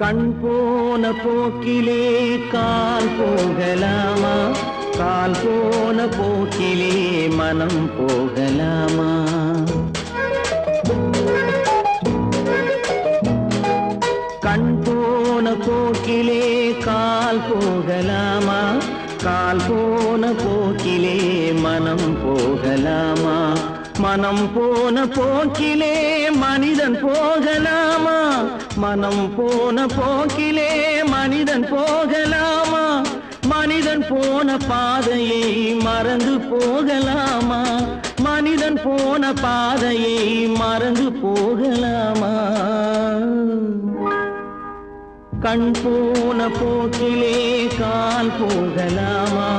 கண் போன போக்கிலே கால் போகலாமா? கால் போன போக்கிலே மனம் போகலாமா? கண் போன போக்கிலே கால் போகலாமா? கால் போன போக்கிலே மனம் போகலாமா? மனம் போன போக்கிலே மனிதன் போகலாமா? மனம் போன போக்கிலே மனிதன் போகலாமா? மனிதன் போன பாதையை மறந்து போகலாமா? மனிதன் போன பாதையை மறந்து போகலாமா? கண் போன போக்கிலே கால் போகலாமா?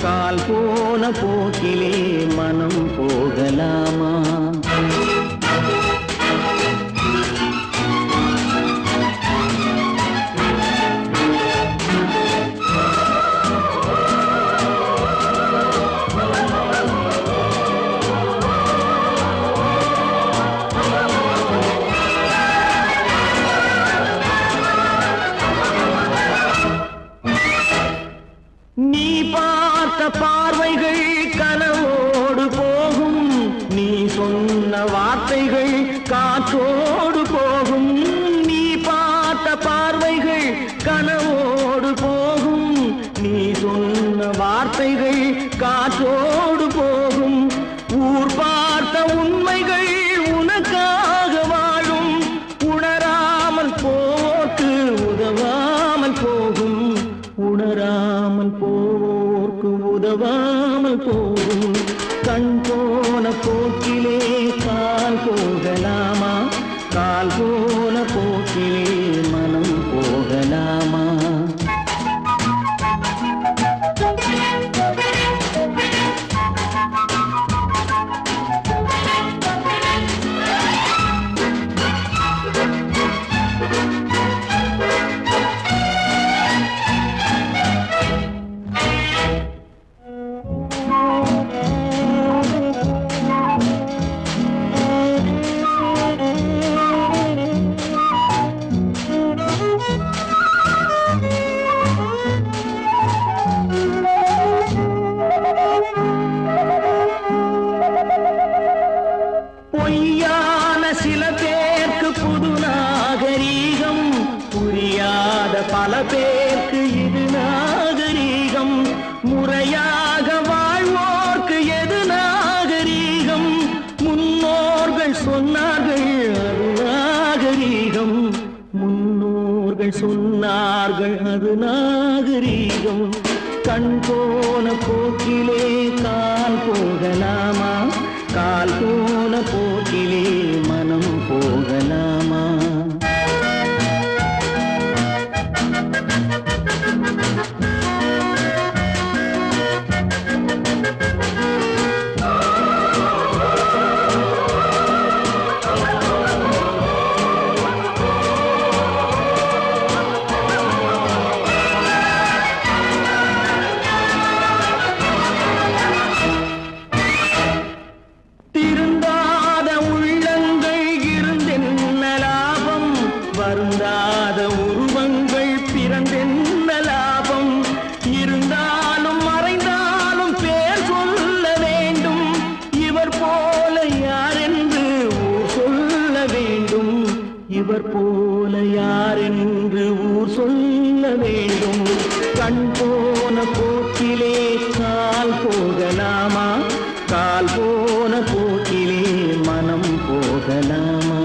கால் போன போக்கிலே மனம் போகலாமா? நீ பார்த்த பார்வைகள் கனவோடு போகும், நீ சொன்ன வார்த்தைகள் காற்றோடு போகும். நீ பார்த்த பார்வைகள் கனவோடு போகும், நீ சொன்ன வார்த்தைகள் காற்றோடு போகும். ஊர் பார்த்த உண்மைகள் உனக்காக வாழும், உணராமல் போக்கு உதவாமல் போகும். உணராமல் போவோர்க்கு உதவாமல் போகும். கண் போன போக்கிலே கால் போகலாமா? கால் போன போக்கிலே மனம் போகலாமா? பொய்யான சில பேருக்கு புது நாகரீகம், புரியாத பல பேருக்கு இது நாகரீகம். முறையாக வாழ்வோர்க்கு எது நாகரீகம்? முன்னோர்கள் சொன்னார்கள் அது நாகரீகம். முன்னோர்கள் சொன்னார்கள் அது நாகரீகம். கண் போன போக்கிலே கால் போகலாமா? கால் போன போக்கிலே மனம் போகலாமா? வருந்தாத உருவங்கள் பிறந்தென்ன லாபம்? இருந்தாலும் மறைந்தாலும் பேர் சொல்ல வேண்டும். இவர் போல யார் என்று ஊர் சொல்ல வேண்டும். இவர் போல யார் என்று ஊர் சொல்ல வேண்டும். கண் போன போக்கிலே கால் போகலாமா? கால் போன போக்கிலே மனம் போகலாமா?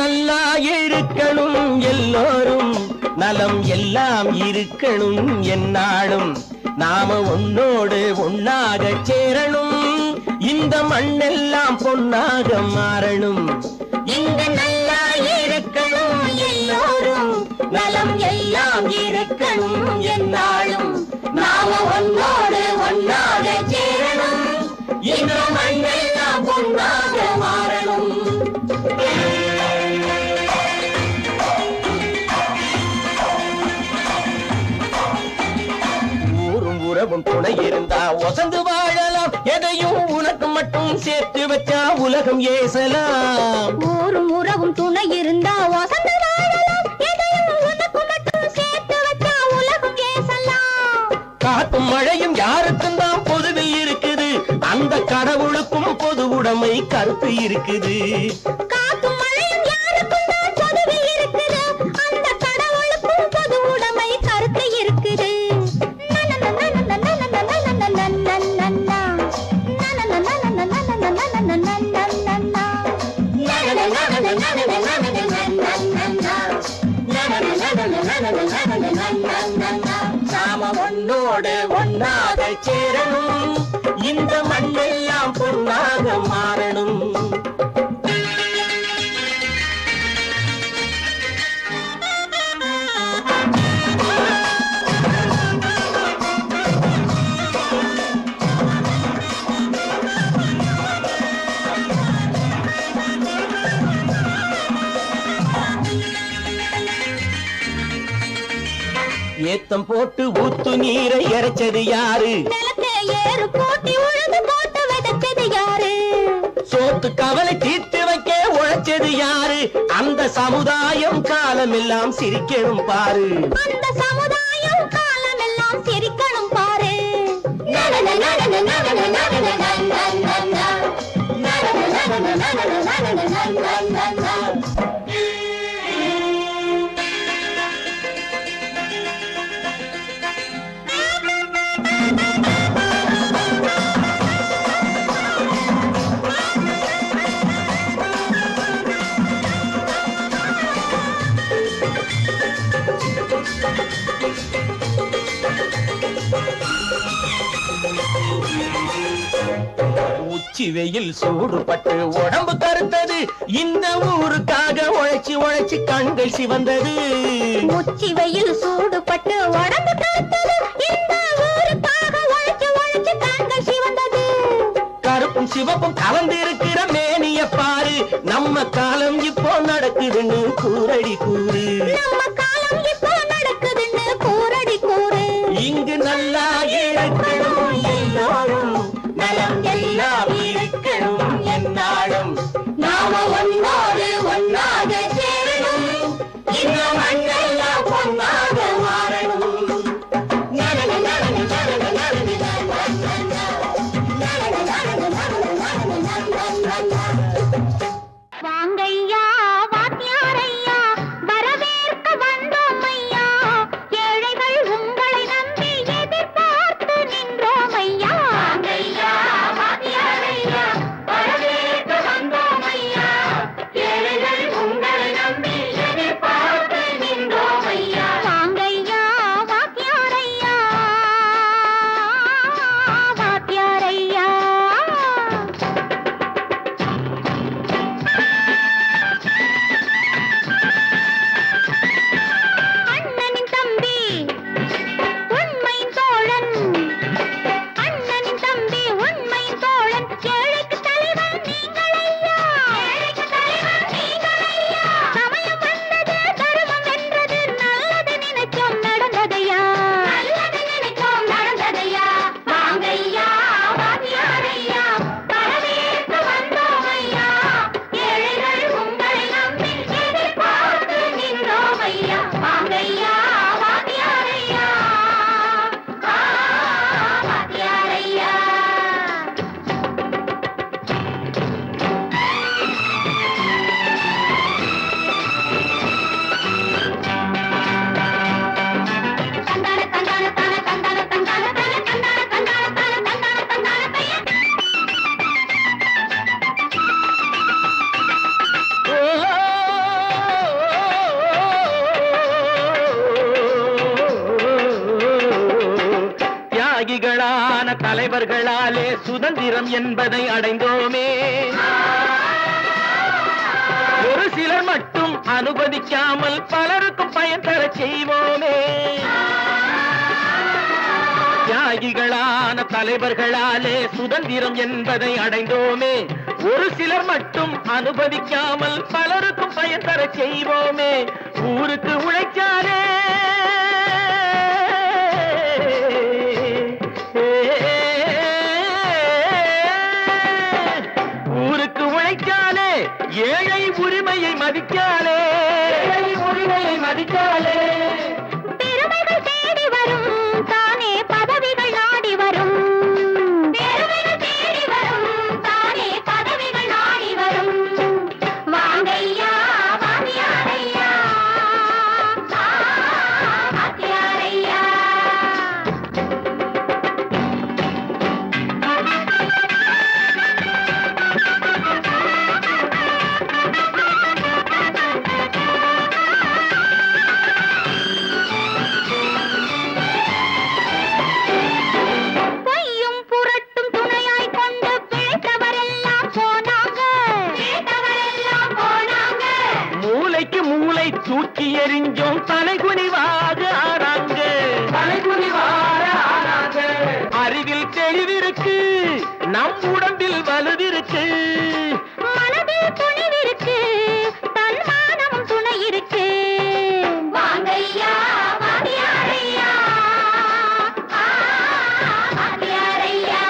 நல்லா இருக்கணும் எல்லோரும், நலம் எல்லாம் இருக்கணும் என்னாலும். நாம ஒன்னோடு ஒன்னாக சேரணும், இந்த மண்ணெல்லாம் பொன்னாக மாறணும். இங்க நல்லா இருக்கணும் எல்லோரும், நலம் எல்லாம் இருக்கணும் என்னாலும். நாம ஒன்னோடு ஒன்னாக சேரணும், இந்த மண்ணெல்லாம் பொன்னாக மாறணும். ஊரும் உறவும் துணை இருந்தா ஒசந்து வாழலாம், எதையும் உனக்கு மட்டும் சேர்த்து வச்சா உலகம் ஏசலாம். ஊரும் உறவும் துணை இருந்தா வசந்து வாழலாம், எதையும் உனக்கு மட்டும் சேர்த்து வச்சா உலகம் ஏசலாம். காத்தும் மழையும் யாருக்கும் தான் பொதுவில் இருக்குது, அந்த கடவுளுக்கும் பொது உடைமை கருத்து இருக்குது. காத்தும் மழையும் யாருக்கும் தான் பொதுவில் இருக்குது, அந்த கடவுளுக்கும் பொது உடைமை கருத்து இருக்குது. நாம ஒன்னோடு ஒன்னாக சேரணும், இந்த மண்ணெல்லாம் பொன்னாக மாறணும். ஏத்தம் போட்டு ஊத்து நீரை இறைச்சது யாரு, நிலத்தை ஏறு போட்டி உழுது போட்டு விதைச்சது யாரு, சோத்து கவலை தீர்த்து வைக்க உழைச்சது யாரு, அந்த சமுதாயம் காலமெல்லாம் சிரிக்கணும் பாரு. அந்த சமுதாயம் காலமெல்லாம் சிரிக்கணும் பாரு. உச்சி வெயில் சூடுபட்டு உடம்பு கருத்தது, இந்த ஊருக்காக உழைச்சி உழைச்சி கண்கள் சிவந்தது. உச்சி வெயில் சூடுபட்டு உடம்பு கருத்தது, இந்த ஊருக்காக உழைச்சு உழைச்சு கண்கள் சிவந்தது. கருப்பும் சிவப்பும் கலந்திருக்கிற மேனிய பாரு, நம்ம காலம் இப்போ நடக்குதுன்னு கூரடி கூறு. நம்ம காலம் இப்போ நடக்குதுன்னு கூரடி கூறு. இங்கு நல்லா இருக்கணும் எல்லோரும், நலம் எல்லாம் இருக்கணும் என்னாலும். நாம ஒன்னோடு ஒன்னாக சேரணும், இந்த மண்ணெல்லாம் பொன்னாக மாறணும். வாங்கையா வாத்தியாரையா, வரவேற்க வந்தோம் ஐயா, ஏழைகள் உங்களை நம்பி எதிர்பார்த்து நின்றோம் ஐயா. தியாகிகளான தலைவர்களாலே சுதந்திரம் என்பதை அடைந்தோமே. ஒரு சிலர் மட்டும் அனுமதிக்காமல் பலருக்கும் பயன் தர செய்வோமே. தியாகிகளான தலைவர்களாலே சுதந்திரம் என்பதை அடைந்தோமே. ஒரு சிலர் மட்டும் அனுமதிக்காமல் பலருக்கும் பயன் தர செய்வோமே. ஊருக்கு உழைச்சாலே ஊருக்கு உழைச்சாலே ஏழை உரிமையை மதிக்காலே பெருமைகள் தேடி வரும் தானே பதவிகள் நாடி வரும். பெருமைகள் தேடி வரும் தானே பதவிகள் நாடி வரும். வாங்கையா வாத்தியாரையா வாத்தியாரையா. பொய்யும் புரட்டும் துணையாய் கொண்டு பிழைத்தவரெல்லாம் போனாங்க. மூளைக்கு மூளை தூக்கி எறிஞ்சோம் தலைகுனிவாக ஆறாங்க. அறிவில் தெளிவிருக்கு, நம் உடம்பில் வலுவிருக்கு. மனதில் துணிவிருக்கு, தன்மானமும் துணை இருக்கு. வாங்கையா வாத்தியாரையா வாத்தியாரையா.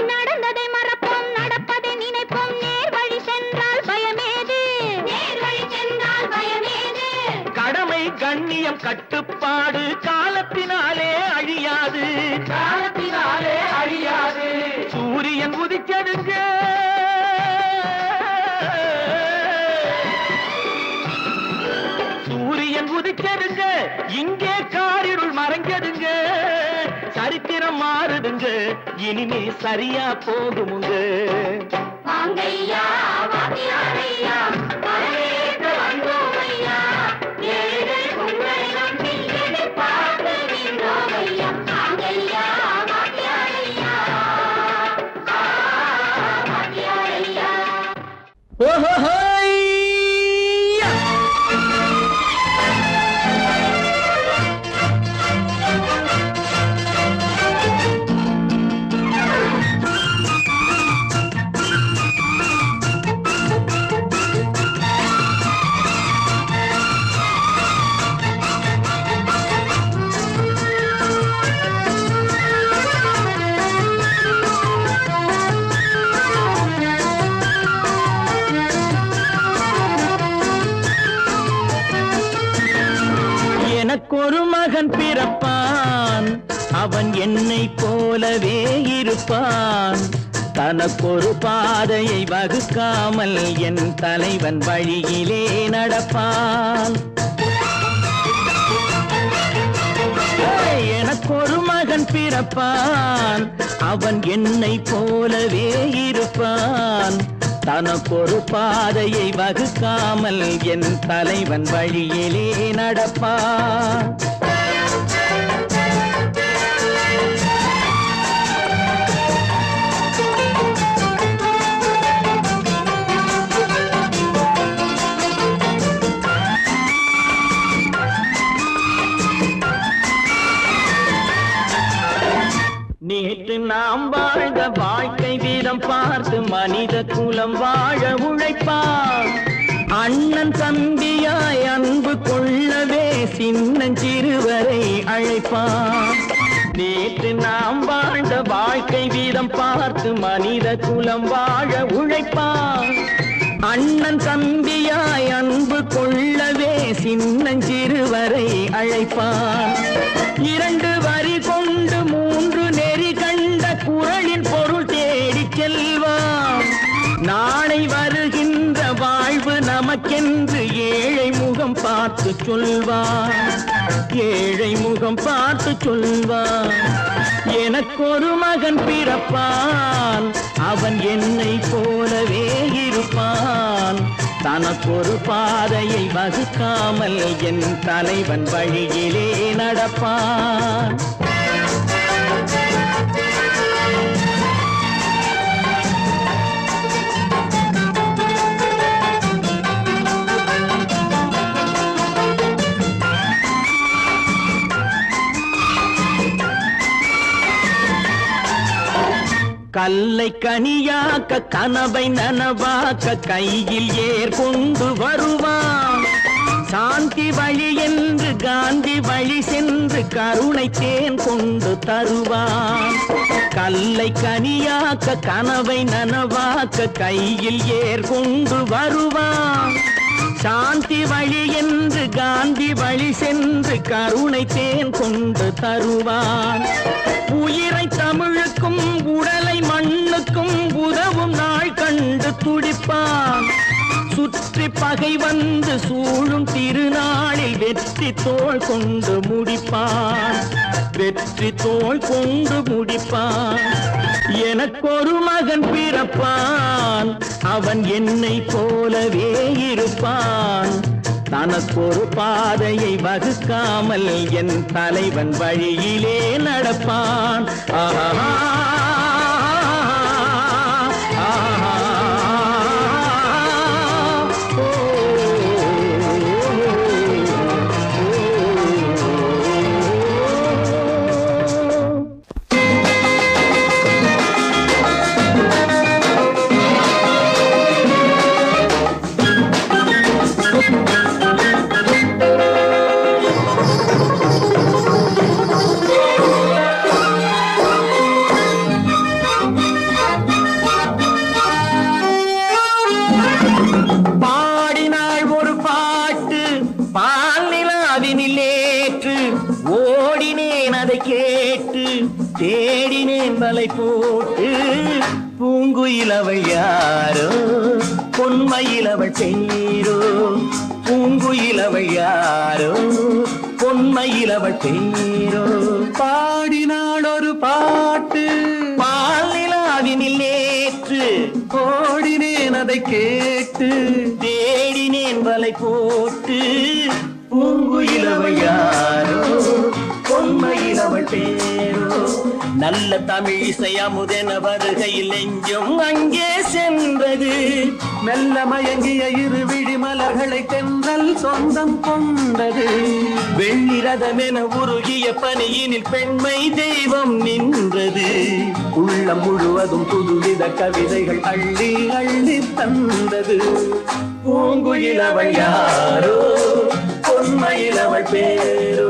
நடந்ததை மறப்போம், நடப்பதை நினைப்போம். நேர் வழி சென்றால் பயமேது? கடமை கண்ணியம் கட்டுப்பாடு காலத்தினாலே அழியாது. சூரியன் உதிச்சதுங்க, சூரியன் உதிச்சதுங்க, இங்கே காரிருள் மறைஞ்சதுங்க. சரித்திரம் மாறுதுங்க, இனிமே சரியா போகுமுங்க. வாங்கையா வாத்தியாரையா வரவேற்க வந்தோமையா. ஏழைகள் உங்களை நம்பி எதிர்பார்த்து நின்றோமையா. வாங்கையா வாத்தியாரையா வாத்தியாரையா. எனக்கொரு மகன் பிறப்பான், அவன் என்னை போலவே இருப்பான். தனக்கொரு பாதையை வகுக்காமல் என் தலைவன் வழியிலே நடப்பான். எனக்கொரு மகன் பிறப்பான், அவன் என்னை போலவே இருப்பான். தனக்கொரு பாதையை வகுக்காமல் என் தலைவன் வழியிலே நடப்பான். நேற்று நாம் வாழ்ந்த வாழ்க்கை வீதம் பார்த்து மனித குலம் வாழ உழைப்பான். அண்ணன் தம்பியாய் அன்பு கொள்ளவே சின்னஞ்சிறுவரை அழைப்பான். நேற்று நாம் வாழ்ந்த வாழ்க்கை வீதம் பார்த்து மனித குலம் வாழ உழைப்பான். அண்ணன் தம்பியாய் அன்பு கொள்ளவே சின்னஞ்சிறுவரை அழைப்பான். இரண்டு வரி கொண்டு மூன்று நெறி கண்ட குறளின் பொருள் தேடிச் செல்வான். நாளை வருகின்ற வாழ்வு நமக்கென்று ஏழை முகம் பார்த்து பார்த்து சொல்வான், ஏழை முகம் பார்த்து சொல்வான். எனக்கொரு மகன் பிறப்பான், அவன் என்னை போலவே இருப்பான். தனக்கொரு பாதையை வகுக்காமல் என் தலைவன் வழியிலே நடப்பான். கல்லை கனியாக்க கனவை நனவாக்க கையில் ஏற்கொண்டு வருவான். சாந்தி வழி என்று காந்தி வழி சென்று கருணை தேன் கொண்டு தருவான். கல்லை கனியாக்க கனவை நனவாக்க கையில் ஏற்கொண்டு வருவான். சாந்தி வழி என்று காந்தி வழி சென்று கருணை தேன் கொண்டு தருவான். உயிரை தமிழுக்கும் உடலை மண்ணுக்கும் உதவும் நாள் கண்டு துடிப்பான். சுற்றி பகை வந்து சூழும் திருநாளில் வெற்றி தோள் கொண்டு முடிப்பான். வெற்றி தோள் கொண்டு முடிப்பான். எனக்கொரு மகன் பிறப்பான், அவன் என்னை போலவே இருப்பான். தனக்கொரு பாதையை வகுக்காமல் என் தலைவன் வழியிலே நடப்பான். ஆஹா கேட்டு தேடினேன் வலை போட்டு. பூங்குயிலவள் யாரோ பொன்மயிலவள் பேரோ. பூங்குயிலவள் யாரோ பொன்மயிலவள் பேரோ. பாடினாள் ஒரு பாட்டு பால் நிலாவினில் நேற்று. ஓடினேன் அதை கேட்டு தேடினேன் வலை போட்டு. பூங்குயிலவள் யாரோ பொன்மயிலவள் பேரோ. நல்ல தமிழ் இசை அமுதென வருகையில் நெஞ்சும் அங்கே சென்றது. மெல்ல மயங்கிய இரு விழி மலர்களை தென்றல் சொந்தம் கொண்டது. வெள்ளிரதமென உருகிய பனியினில் பெண்மை தெய்வம் நின்றது. உள்ளம் முழுவதும் புதுவித கவிதைகள் அள்ளி அள்ளி தந்தது. பூங்குயிலவள் யாரோ பொன்மயிலவள் பேரோ.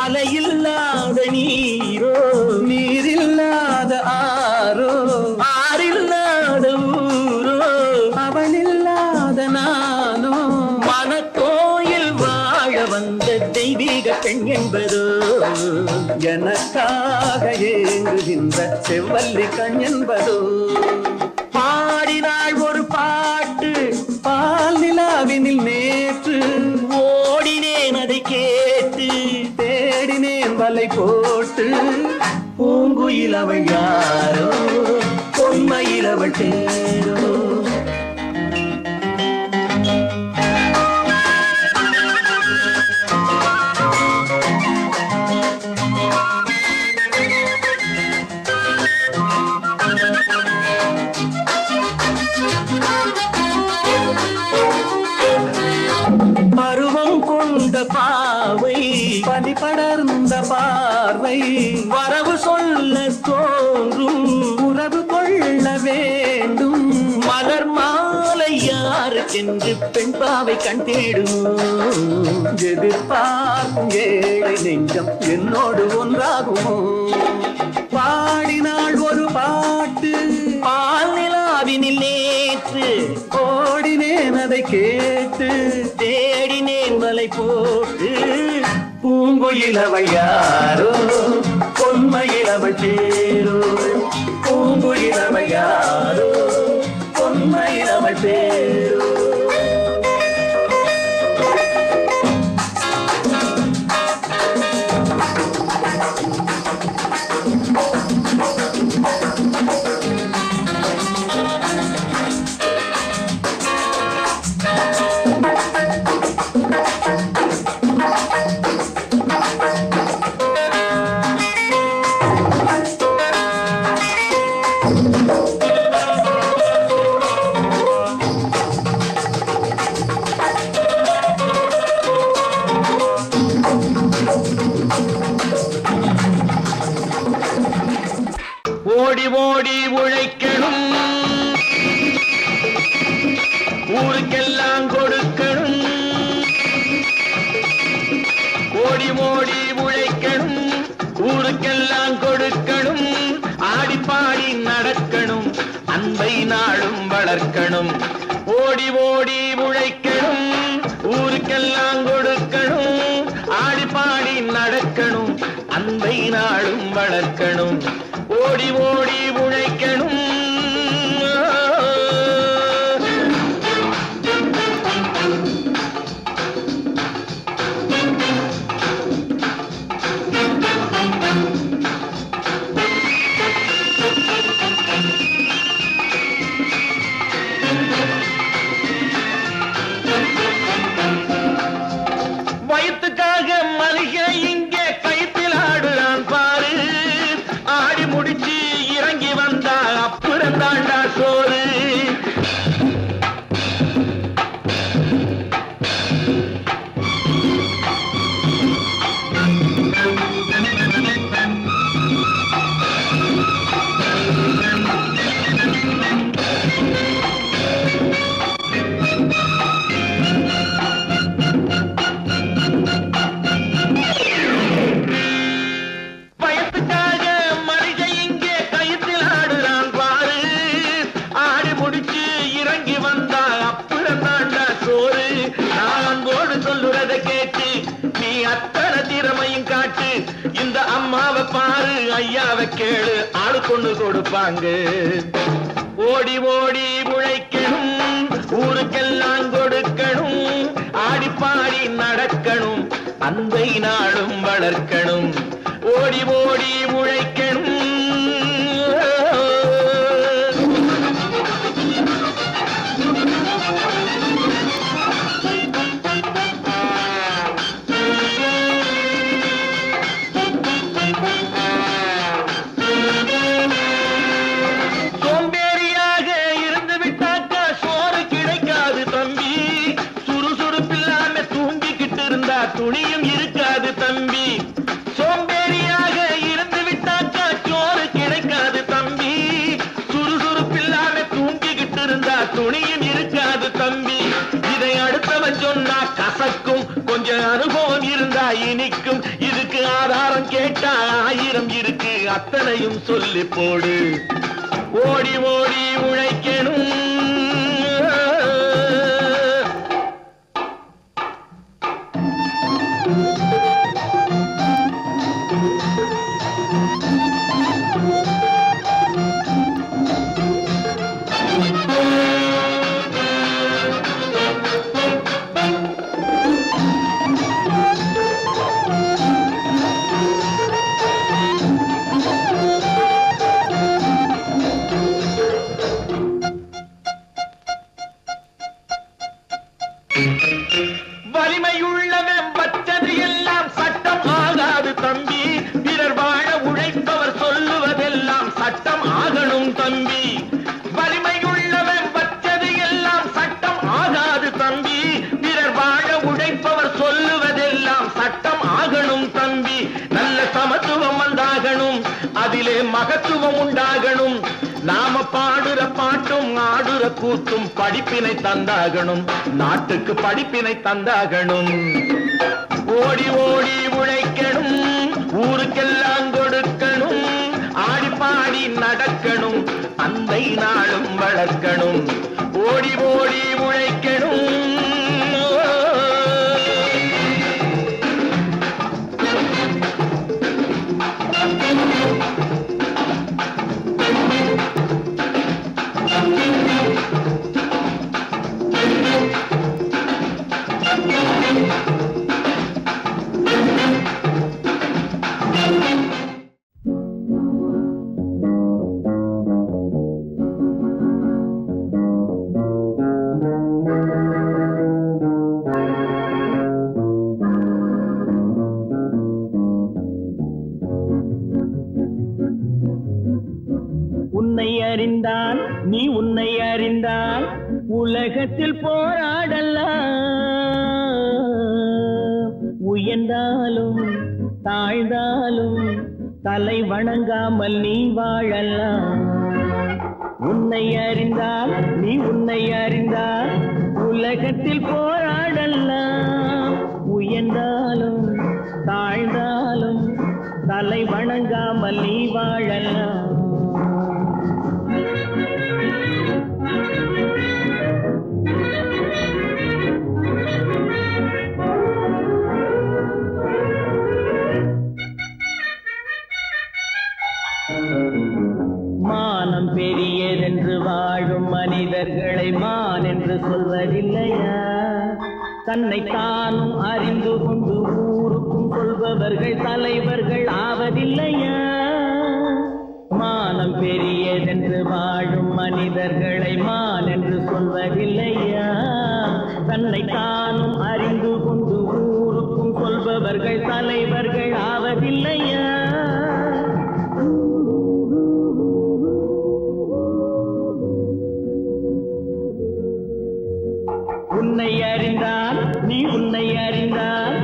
அலையில்லாத நீரோ நீரில்லாத ஆரோ. ஆறில்லாத ஊரோ அவளில்லாத நானோ. மனக்கோயில் வாழ வந்த தெய்வீக பெண் என்பதோ. எனக்காக ஏங்குகின்ற செவ்வல்லி கண் என்பதோ. பாடினாள் ஒரு பாட்டு பால் நிலாவினில் நேற்று. ஓடினேன் அதை கேட்டு தேடினேன் வலை போட்டு. பூங்குயிலவள் யாரோ பொன்மயிலவள் பேரோ. பருவம் கொண்ட பாவை பனி படர்ந்த பார்வை. வரவு சொல்ல தோன்றும் உறவு கொள்ள வேண்டும். மலர் மாலை யாருக்கென்று பெண் பாவை கண் தேடுமோ. எதிர்பார்க்கும் ஏழை நெஞ்சம் என்னோடு ஒன்றாகுமோ. பாடினாள் ஒரு பாட்டு பால் நிலாவினில் நேற்று. ஓடினேன் அதை கேட்டு தேடினேன் வலை போட்டு பூங்குயிலவள் யாரோ பொன்மயிலவள் பேரோ பூங்குயிலவள் யாரோ பொன்மயிலவள் பேரோ ஓடி ஓடி உழைக்கணும் ஊருக்கெல்லாம் கொடுக்கணும் ஓடி ஓடி உழைக்கணும் ஊருக்கெல்லாம் கொடுக்கணும் ஆடி பாடி நடக்கணும் அன்பை நாளும் வளர்க்கணும் ஓடி ஓடி உழைக்கணும் ஊருக்கெல்லாம் கொடுக்கணும் ஆடி பாடி நடக்கணும் அன்பை நாளும் வளர்க்கணும் ஓடி ஓடி உழைக்கணும் வயிற்றுக்காக மனுஷன் இங்கே கைத்தில் ஆடுறான் பாரு ஆடி முடிச்சு இறங்கி வந்தா அப்புறம் தாண்டா சோறு இந்த அம்மாவை பாரு ஐயாவை கேளு ஆளு கொண்டு கொடுப்பாங்க ஓடி ஓடி உழைக்கணும் ஊருக்கெல்லாம் கொடுக்கணும் ஆடி பாடி நடக்கணும் அன்பை நாளும் வளர்க்கணும் ஓடி ஓடி உழைக்கணும் துணியும் இருக்காது தம்பி சோம்பேறியாக இருந்து விட்டாக்கா சோறு கிடைக்காது தம்பி சுறுசுறுப்பில்லாம தூங்கிக்கிட்டு இருந்தா துணியும் இருக்காது தம்பி இதை அடுத்தவன் சொன்னா கசக்கும் கொஞ்சம் அனுபவம் இருந்தா இனிக்கும் இதுக்கு ஆதாரம் கேட்டா 1000 இருக்கு அத்தனையும் சொல்லி போடு ஓடி ஓடி உழைக்கணும் வலிமையுள்ளவன் பச்சது எல்லாம் சட்டம் ஆகாது தம்பி பிறர் வாழ உழைப்பவர் சொல்லுவதெல்லாம் சட்டம் ஆகணும் தம்பி வலிமையுள்ளவன் பச்சது எல்லாம் சட்டம் ஆகாது தம்பி பிறர் வாழ உழைப்பவர் சொல்லுவதெல்லாம் சட்டம் ஆகணும் தம்பி நல்ல சமத்துவம் வந்தாகணும் அதிலே மகத்துவம் உண்டாகணும் நாம பாடுற பாட்டும் ஆடுற கூத்தும் படிப்பினை தந்தாகணும் நாட்டுக்கு படிப்பினை தந்தாகணும் ஓடி ஓடி உழைக்கணும் ஊருக்கெல்லாம் கொடுக்கணும் ஆடி பாடி நடக்கணும் அன்பை நாளும் வளர்க்கணும் ஓடி ஓடி உழைக்கணும். உன்னை அறிந்தால் நீ உன்னை அறிந்தால் உலகத்தில் போராடலாம். உயர்ந்தாலும் தாழ்ந்தாலும் தலை வணங்காமல் நீ வாழலாம். உன்னை அறிந்தால் நீ உன்னை அறிந்தால் உலகத்தில் போராடலாம். உயர்ந்தாலும் தாழ்ந்தாலும் தலை வணங்காமல் நீ வாழலாம். மானம் பெரியதென்று வாழும் மனிதர்களை மான் என்று சொல்வதில்லையா? தன்னை தானும் அறிந்து கொண்டு ஊருக்கும் சொல்பவர்கள் தலைவர்கள் ஆவதில்லையா? மானம் பெரியதென்று வாழும் மனிதர்களை மான் என்று சொல்வதில்லையா? தன்னை தானும் அறிந்து கொண்டு ஊருக்கும் சொல்பவர்கள் தலைவர்கள் ஆவதில்லையா? உன்னை அறிந்தால் நீ உன்னை அறிந்தால்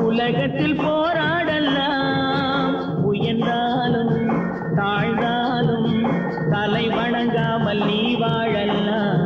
உலகத்தில் போராடலாம். உயர்ந்தாலும் தாழ்ந்தாலும் தலை வணங்காமல் நீ வாழலாம்.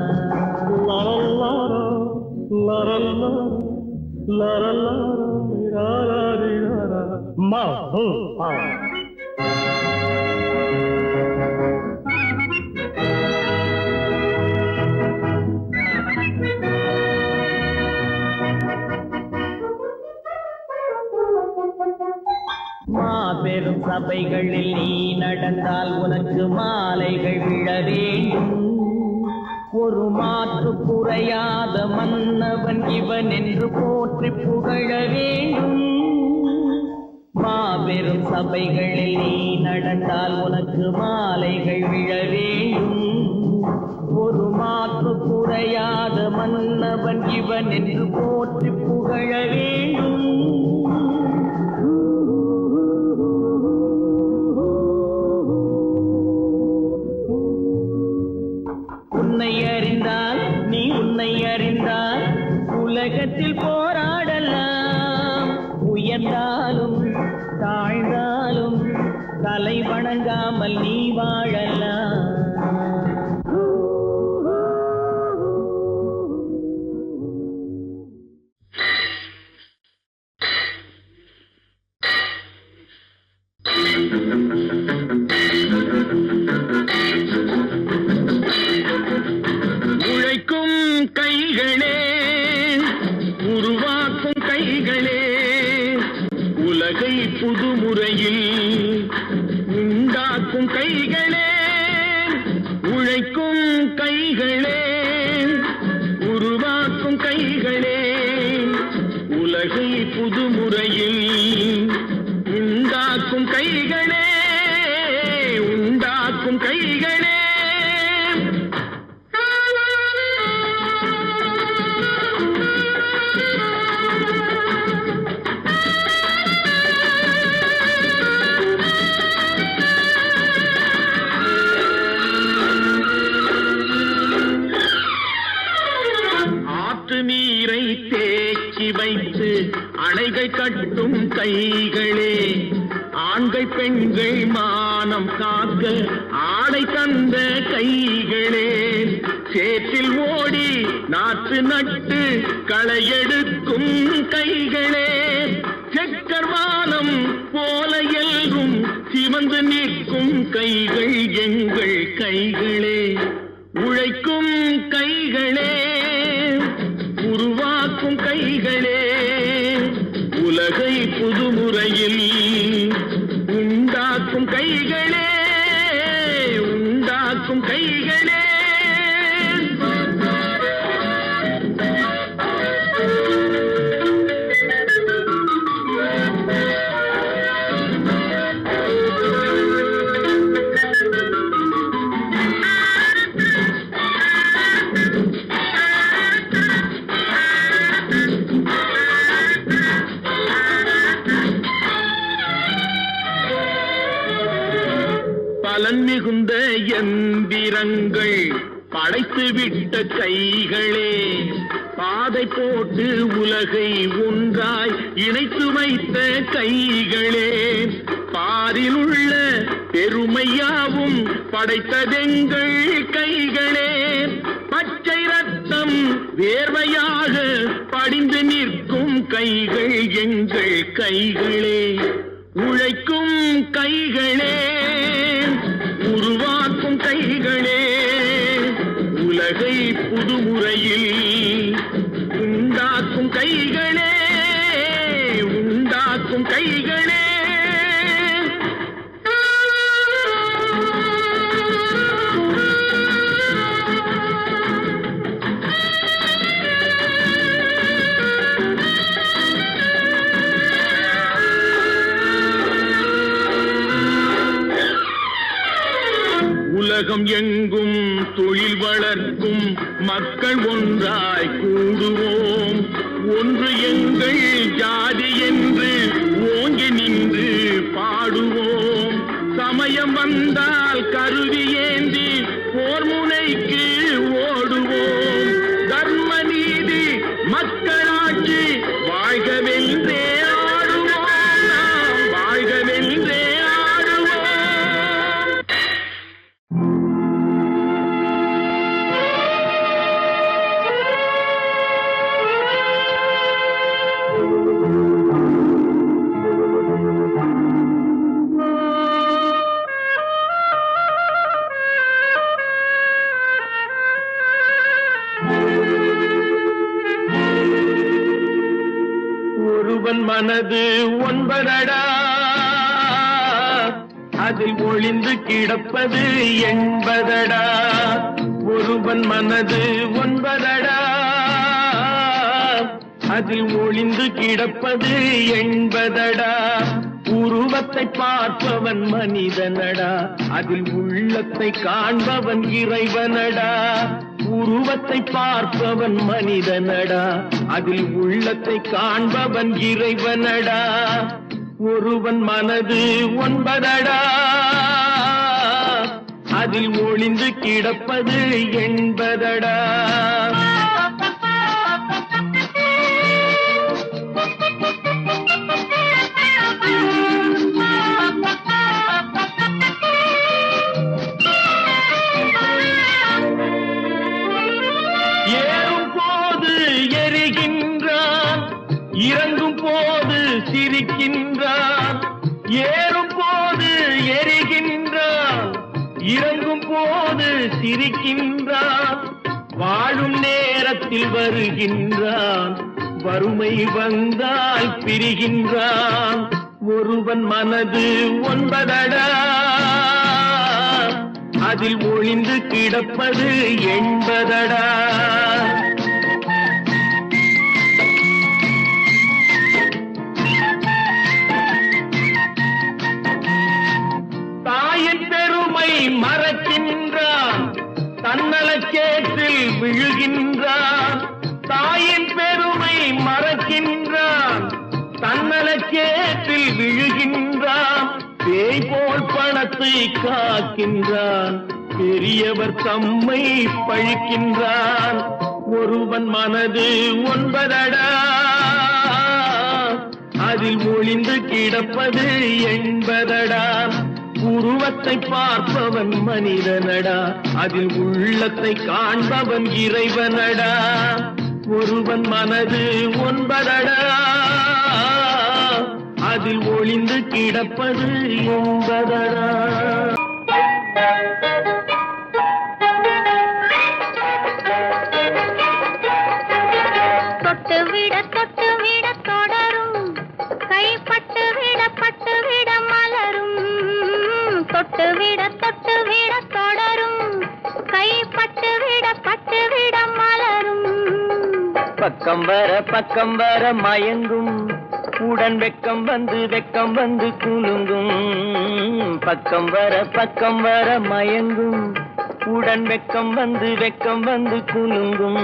மாபெரும் சபைகளில் நீ நடந்தால் உனக்கு மாலைகள் விழ வேண்டும். ஒரு மாற்று குறையாத மன்னவன் இவன் என்று போற்றி புகழ வேண்டும். மாபெரும் சபைகளில் நீ நடந்தால் உனக்கு மாலைகள் விழ வேண்டும். ஒரு மாற்று குறையாத மன்னவன் இவன் என்று போற்றி புகழ வேண்டும். உன்னை அறிந்தால் நீ உன்னை அறிந்தால் உலகத்தில் போராடலாம். உயர்ந்தாலும் தாழ்ந்தாலும் தலை வணங்காமல் நீ வாழலாம். உழைக்கும் கைகளே, உருவாக்கும் கைகளே, உலகை புதுமுறையில் உண்டாக்கும் கைகளே. உழைக்கும் கைகளே, உருவாக்கும் கைகளே, உலகை புதுமுறையில் உண்டாக்கும் கைகளே, உண்டாக்கும் கைகளே. நீரை தேக்கி வைத்து அணைகள் கட்டும் கைகளே, ஆண்கள் பெண்கள் மானம் காக்க ஆடை தந்த கைகளே. சேற்றில் ஓடி நாற்று நட்டு களையெடுக்கும் கைகளே. செக்கர்வானம் போல எல்லும் சிவந்து நிற்கும் கைகள் எங்கள் கைகளே. உழைக்கும் கைகளே, உருவாக்கும் கைகளே, உலகை புதுமுறையில் உண்டாக்கும் கைகளே, உண்டாக்கும் கைகளே. பலன் மிகுந்த எந்திரங்கள் படைத்துவிட்ட கைகளே, பாதை போட்டு உலகை ஒன்றாய் இணைத்து வைத்த கைகளே, பாரில் உள்ள பெருமையாவும் படைத்ததெங்கள் கைகளே, பச்சை ரத்தம் வேர்வையாக படிந்து நிற்கும் கைகள் எங்கள் கைகளே. உழைக்கும் கைகளே, உருவாக்கும் கைகளே, உலகை புதுமுறையில் உண்டாக்கும் கைகளே, உண்டாக்கும் கைகளே. உலகம் எங்கும் தொழில் வளர்க்கும் மக்கள் ஒன்றாய் கூடுவோம், ஒன்று எங்கள் ஜாதி என்று ஓங்கி நின்று பாடுவோம். சமயம் வந்தால் கருவி ஏந்தி போர் முனைக்கு ஓடுவோம். தர்ம நீதி மக்களாட்சி வாழ்கவென்றே ஆடுவோம், நாம் வாழ்கவென்றே ஆடுவோம். ஒருவன் மனது ஒன்பதடா, அதில் ஒளிந்து கிடப்பது எண்பதடா. ஒருவன் மனது ஒன்பதடா, அதில் ஒளிந்து கிடப்பது எண்பதடா. உருவத்தை பார்ப்பவன் மனிதனடா, அதில் உள்ளத்தை காண்பவன் இறைவனடா. உருவத்தை பார்ப்பவன் மனிதனடா, அதில் உள்ளத்தை காண்பவன் இறைவனடா. ஒருவன் மனது ஒன்பதடா, அதில் ஒளிந்து கிடப்பது எண்பதடா. ஏறும் போது எரிகின்றான், இறங்கும் போது சிரிக்கின்றான். ஏறும் போது எரிகின்றான், இறங்கும் போது சிரிக்கின்றான். வாழும் நேரத்தில் வருகின்றான், வறுமை வந்தால் பிரிகின்றான். ஒருவன் மனது ஒன்பதடா, அதில் ஒளிந்து கிடப்பது எண்பதடா. தாயின் பெருமை மறக்கின்றான், தன்னலச்சேற்றில் விழுகின்றான். தாயின் பெருமை மறக்கின்றான், தன்னலச்சேற்றில் விழுகின்றான். பேய் போல் பணத்தை காக்கின்றான், பெரியவர் தம்மை பழிக்கின்றான். ஒருவன் மனது ஒன்பதடா, அதில் ஒளிந்து கிடப்பது எண்பதடா. உருவத்தை பார்ப்பவன் மனிதனடா, அதில் உள்ளத்தை காண்பவன் இறைவனடா. ஒருவன் மனது ஒன்பதடா, அதில் ஒளிந்து கிடப்பது எண்பதடா. பக்கம் வர மயங்கும் உடன் வெக்கம் வந்து குலுங்கும் பக்கம் வர மயங்கும் உடன் வெக்கம் வந்து குலுங்கும்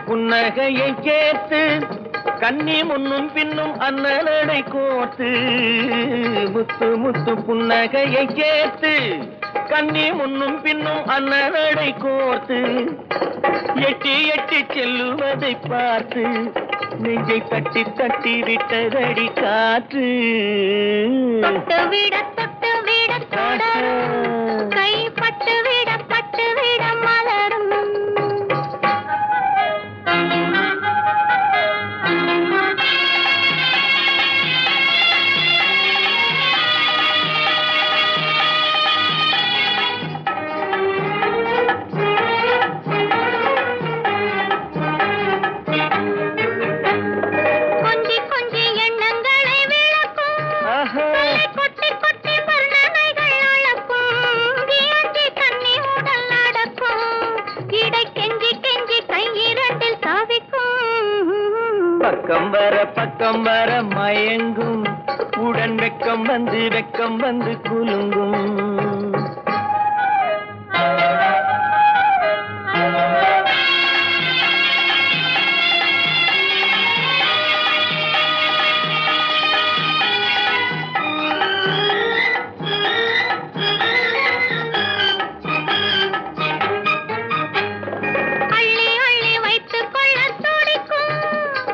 புன்னகையை கேட்டு கண்ணி முன்னும் பின்னும் அண்ணலடை கோத்து முத்து புன்னகையை கேட்டு கண்ணி முன்னும் பின்னும் அண்ணலடை கோர்த்து எட்டி செல்லுவதை பார்த்து நெஞ்சை தட்டி விட்டதடி காற்று தொட்டு விட கை பட்டு விட மலரும் பக்கம் வர மயங்கும் உடன் வெக்கம் வந்து குலுங்கும்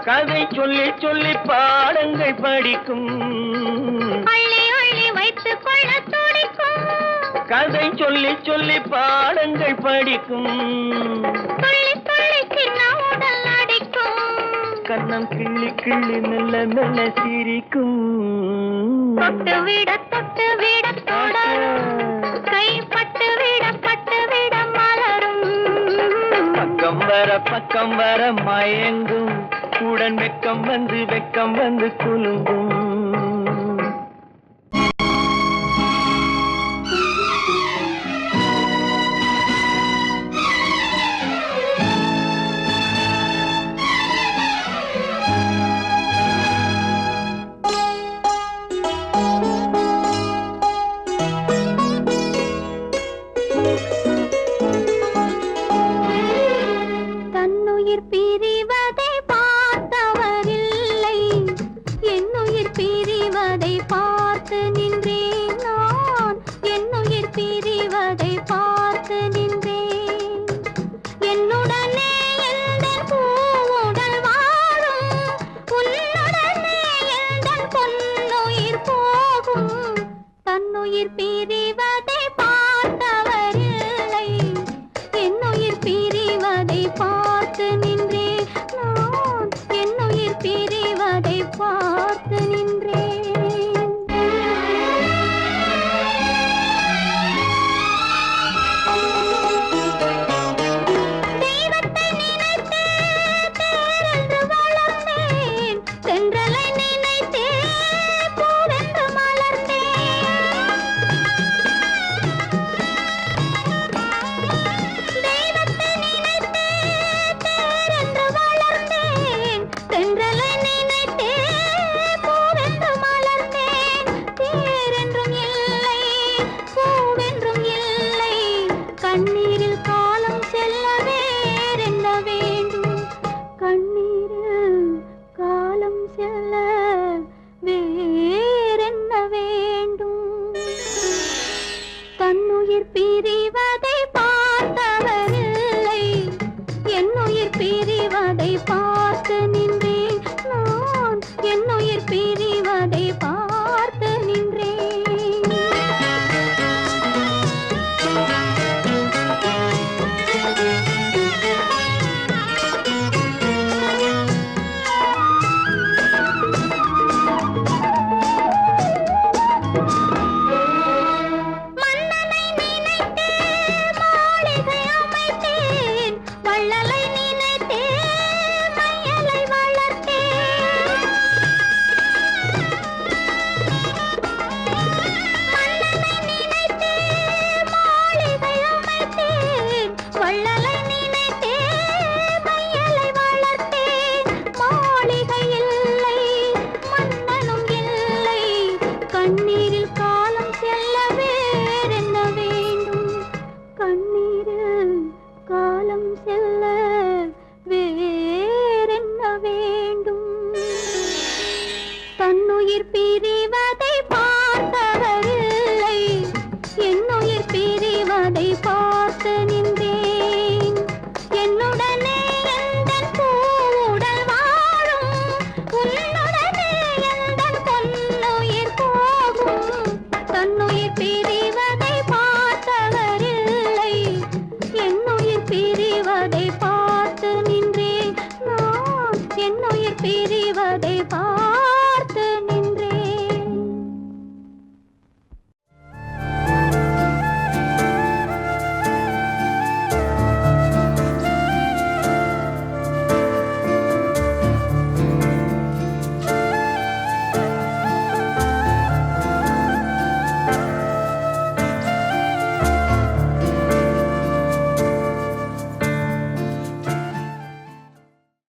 கதை சொல்லி பாடங்கள் படிக்கும் அள்ளி வைத்துக் கொள்ள துடிக்கும் கதை சொல்லி பாடங்கள் படிக்கும் துள்ளி சின்ன உடல் அடிக்கும் கண்ணம் கிள்ளி மெல்ல சிரிக்கும் தொட்டு விட கை பட்டு விட மலரும் பக்கம் வர மயங்கும் உடன் வெக்கம் வந்து குலுங்கும் தன்னுயிர் பிரிவதை பார்த்தவரில்லை என்னுயிர் பிரிவதை பார்த்து நின்றேன் நான் என்னுயிர் பிரிவதை பார்த்து நின்றேன் என்னுடனே எந்தன் பூவுடல் வாழும் உன்னுடனே எந்தன் பொன்னுயிர் போகும் தன்னுயிர் பிரிவதை பார்த்தவரில்லை என்னுயிர் பிரிவதை பார்த்து நின்றேன் நான் என்னுயிர் பிரிவதை பார்த்து நின்றேன் தெய்வத்தை நினைத்தே தேரென்று வளர்ந்தேன் தென்றலை நினைத்தே பூவென்று மலர்ந்தேன் தெய்வத்தை நினைத்தே தேரென்று வளர்ந்தேன் தென்றலை நினைத்தே பூவென்று மலர்ந்தேன் தேரென்றும் இல்லை பூவென்றும் இல்லை கண்ணீரில் காலம் செல்ல வேறென்ன வேண்டும் கண்ணீரில் காலம் செல்ல வேறென்ன வேண்டும் தன்னுயிர் பிரி